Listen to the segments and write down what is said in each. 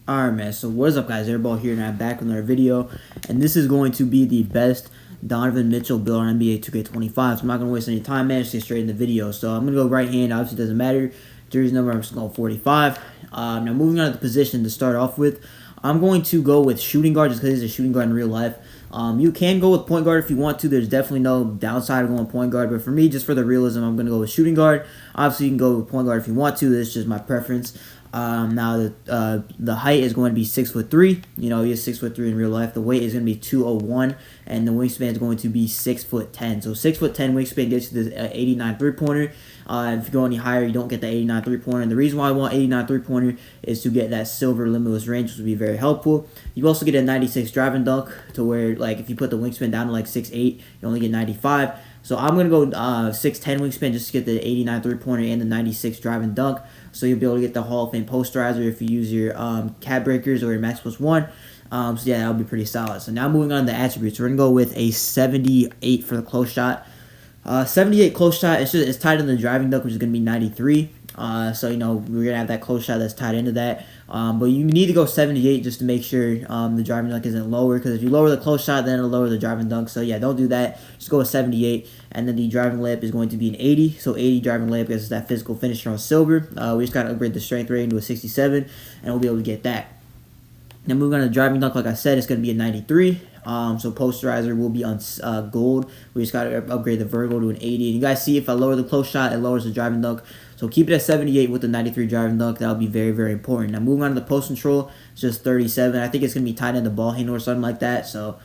Alright, man, so what is up, guys? Airball here, and I'm back with another video, and this is going to be the best Donovan Mitchell build on NBA 2K25, so I'm not going to waste any time, man. Just get straight in the video. So I'm going to go right hand. Obviously, it doesn't matter. Jersey number, I'm just going to go 45. Now, moving on to the position to start off with, I'm going to go with shooting guard just because he's a shooting guard in real life. You can go with point guard if you want to. There's definitely no downside of going point guard, but for me, just for the realism, I'm going to go with shooting guard. Obviously, you can go with point guard if you want to. This is just my preference. Now the height is going to be 6'3". You know, he is 6'3" in real life. The weight is going to be 201, and the wingspan is going to be 6'10". So 6'10" wingspan gets you the 89 3-pointer. If you go any higher, you don't get the 89 3-pointer. And the reason why I want 89 3-pointer is to get that silver limitless range, which would be very helpful. You also get a 96 drive and dunk, to where, like, if you put the wingspan down to like 6'8", you only get 95. So I'm going to go 6'10" wingspan just to get the 89 3-pointer and the 96 drive and dunk. So you'll be able to get the Hall of Fame posterizer if you use your cap breakers or your max +1. So yeah, that'll be pretty solid. So now moving on to the attributes. We're going to go with a 78 for the close shot. 78 close shot, it's tied in the driving dunk, which is going to be 93. So, you know, we're going to have that close shot that's tied into that. But you need to go 78 just to make sure the driving dunk isn't lower. Because if you lower the close shot, then it'll lower the driving dunk. So, yeah, don't do that. Just go with 78. And then the driving layup is going to be an 80. So, 80 driving layup gets that physical finisher on silver. We just got to upgrade the strength rating to a 67. And we'll be able to get that. Now, moving on to the driving dunk, like I said, it's going to be a 93. So posterizer will be on gold. We just got to upgrade the vertical to an 80. And you guys see, if I lower the close shot, it lowers the driving dunk. So keep it at 78 with the 93 driving dunk. That'll be very, very important. Now, moving on to the post control, it's just 37. I think it's going to be tied into the ball handle or something like that. So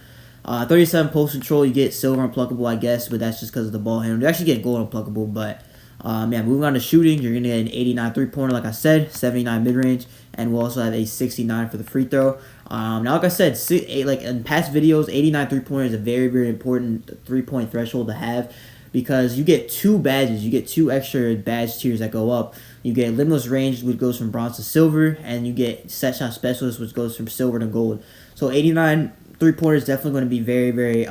37 post control, you get silver unpluckable, I guess, but that's just because of the ball handle. You actually get gold unpluckable, but yeah, moving on to shooting, you're going to get an 89 3-pointer, like I said, 79 mid-range, and we'll also have a 69 for the free throw. Now, like I said, like in past videos, 89 3-pointer is a very, very important 3-point threshold to have, because you get two badges. You get two extra badge tiers that go up. You get limitless range, which goes from bronze to silver, and you get set shot specialist, which goes from silver to gold. So 89 3-pointer is definitely going to be very, very,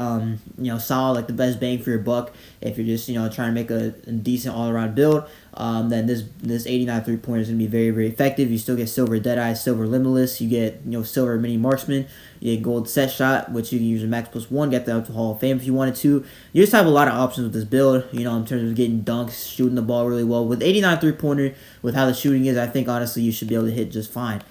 solid, like the best bang for your buck. If you're just, trying to make a decent all-around build, then this 89 3-pointer is going to be very, very effective. You still get silver Deadeye, silver Limitless. You get, silver Mini Marksman. You get gold set shot, which you can use a max +1, get that up to Hall of Fame if you wanted to. You just have a lot of options with this build, in terms of getting dunks, shooting the ball really well. With 89 3-pointer, with how the shooting is, I think, honestly, you should be able to hit just fine.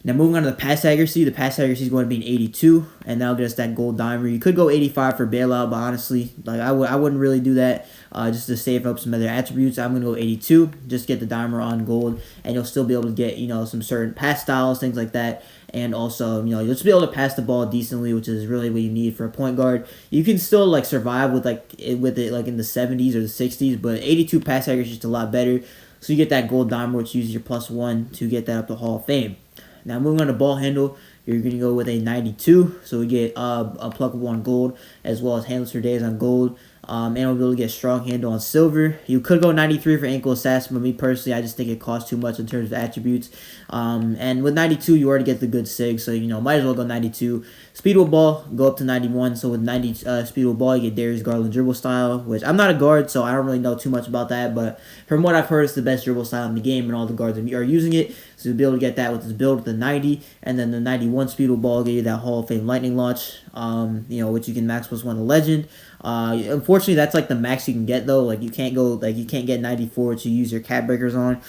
Now, moving on to the pass accuracy is going to be an 82, and that'll get us that gold dimer. You could go 85 for bailout, but honestly, like I wouldn't really do that just to save up some other attributes. I'm going to go 82, just get the dimer on gold, and you'll still be able to get, some certain pass styles, things like that. And also, you'll just be able to pass the ball decently, which is really what you need for a point guard. You can still, like, survive with it in the 70s or the 60s, but 82 pass accuracy is just a lot better. So you get that gold dimer, which uses your +1 to get that up to Hall of Fame. Now, moving on to ball handle, you're going to go with a 92. So we get unpluckable on gold, as well as handles for days on gold. And we'll be able to get strong handle on silver. You could go 93 for ankle assassin, but me personally, I just think it costs too much in terms of attributes. And with 92, you already get the good sig, so might as well go 92. Speed with ball, go up to 91. So with 90 speed with ball, you get Darius Garland dribble style, which I'm not a guard, so I don't really know too much about that. But from what I've heard, it's the best dribble style in the game, and all the guards are using it. So you'll be able to get that with this build with the 90, and then the 91 speed with ball give you that Hall of Fame lightning launch, which you can max +1 to legend. Unfortunately, that's like the max you can get though. Like you can't get 94 to use your cap breakers on,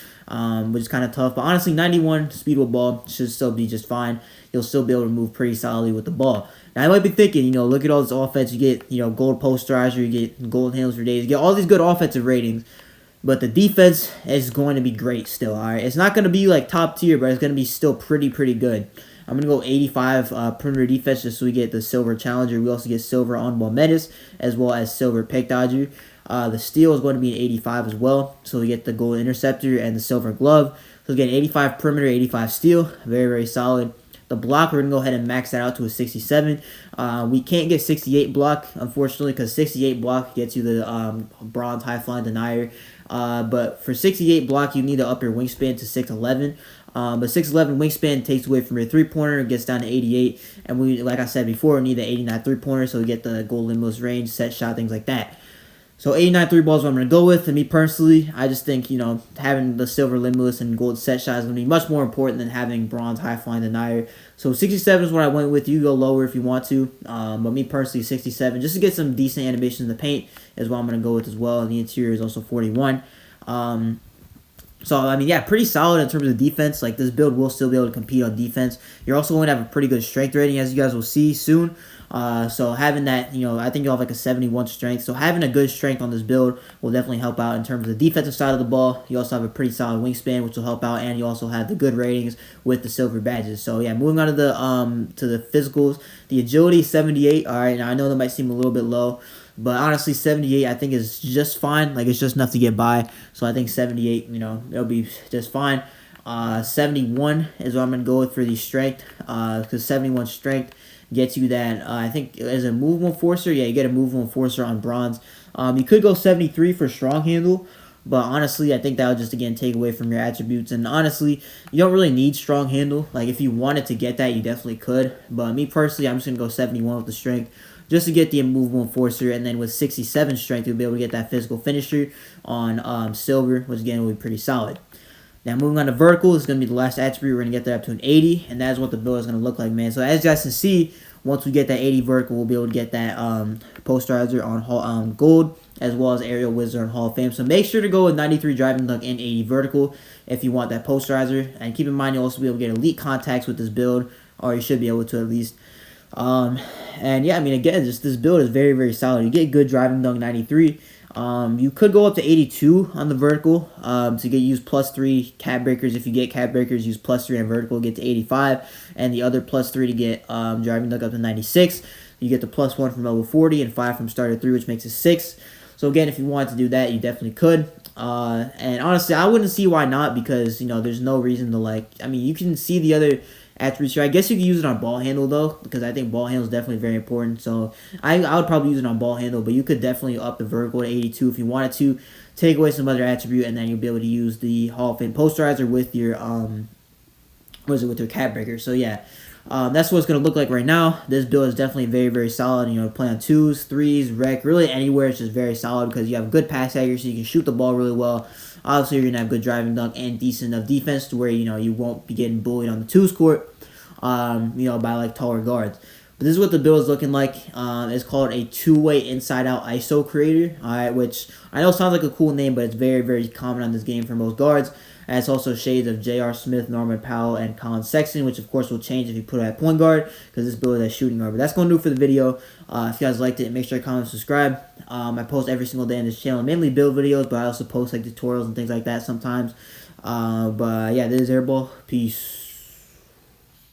which is kind of tough. But honestly, 91 speed with ball should still be just fine. You'll still be able to move pretty solidly with the ball. Now I might be thinking, look at all this offense. You get, gold posterizer, you get gold handles for days, you get all these good offensive ratings. But the defense is going to be great still, all right? It's not going to be, like, top tier, but it's going to be still pretty good. I'm going to go 85 perimeter defense just so we get the silver challenger. We also get silver on-ball menace, as well as silver pick dodger. The steal is going to be an 85 as well. So we get the gold interceptor and the silver glove. So again, 85 perimeter, 85 steal. Very, very solid. The block, we're going to go ahead and max that out to a 67. We can't get 68 block, unfortunately, because 68 block gets you the bronze high flying denier. But for 68 block, you need to up your wingspan to 6'11". But 6'11 wingspan takes away from your 3-pointer, it gets down to 88. And we, like I said before, need the 89 3-pointer, so we get the gold limitless range, set shot, things like that. So 89 3 balls is what I'm going to go with. And me personally, I just think, you know, having the silver limitless and gold set shot is going to be much more important than having bronze high flying denier. So 67 is what I went with. You go lower if you want to. But me personally, 67. Just to get some decent animations in the paint is what I'm going to go with as well. And the interior is also 41. So, I mean, yeah, pretty solid in terms of defense. Like, this build will still be able to compete on defense. You're also going to have a pretty good strength rating, as you guys will see soon. So, having that, you know, I think you'll have like a 71 strength. So, having a good strength on this build will definitely help out in terms of the defensive side of the ball. You also have a pretty solid wingspan, which will help out. And you also have the good ratings with the silver badges. So, yeah, moving on to the physicals. The agility, 78. All right, now I know that might seem a little bit low. But honestly, 78 I think is just fine. Like, it's just enough to get by. So I think 78, you know, it'll be just fine. 71 is what I'm going to go with for the strength. Because 71 strength gets you that, I think, as a movable enforcer. Yeah, you get a movable enforcer on bronze. You could go 73 for strong handle. But honestly, I think that would just, again, take away from your attributes. And honestly, you don't really need strong handle. Like, if you wanted to get that, you definitely could. But me personally, I'm just going to go 71 with the strength, just to get the immovable enforcer. And then with 67 strength, you'll be able to get that physical finisher on silver, which again will be pretty solid. Now moving on to vertical, is going to be the last attribute. We're going to get that up to an 80, and that's what the build is going to look like, man. So as you guys can see, once we get that 80 vertical, we'll be able to get that posterizer on gold, as well as aerial wizard on Hall of Fame. So make sure to go with 93 driving dunk and 80 vertical if you want that posterizer. And keep in mind, you'll also be able to get elite contacts with this build, or you should be able to at least. And yeah, I mean, again, just this build is very, very solid. You get good driving dunk 93. You could go up to 82 on the vertical to use +3 cap breakers. If you get cap breakers, use +3 on vertical, get to 85, and the other +3 to get driving dunk up to 96. You get the +1 from level 40 and 5 from starter 3, which makes it 6. So again, if you wanted to do that, you definitely could. And honestly, I wouldn't see why not, because, you know, there's no reason to, like, I mean, you can see the other attributes here. I guess you can use it on ball handle, though, because I think ball handle is definitely very important. So I would probably use it on ball handle, but you could definitely up the vertical to 82 if you wanted to. Take away some other attribute, and then you'll be able to use the Hall of Fame posterizer with your with your cap breaker. So yeah, that's what it's going to look like right now. This build is definitely very, very solid. You know, play on 2s, 3s, rec, really anywhere. It's just very solid because you have good pass accuracy. You can shoot the ball really well. Obviously, you're going to have good driving dunk and decent enough defense to where, you know, you won't be getting bullied on the 2s court, you know, by, like, taller guards. But this is what the build is looking like. It's called a two-way inside-out ISO creator, all right, which I know sounds like a cool name, but it's very, very common on this game for most guards. And it's also shades of J.R. Smith, Norman Powell, and Colin Sexton, which of course will change if you put it at point guard, because this build is at shooting guard. But that's going to do it for the video. If you guys liked it, make sure to comment and subscribe. I post every single day on this channel, mainly build videos, but I also post like tutorials and things like that sometimes. But yeah, this is Airball. Peace.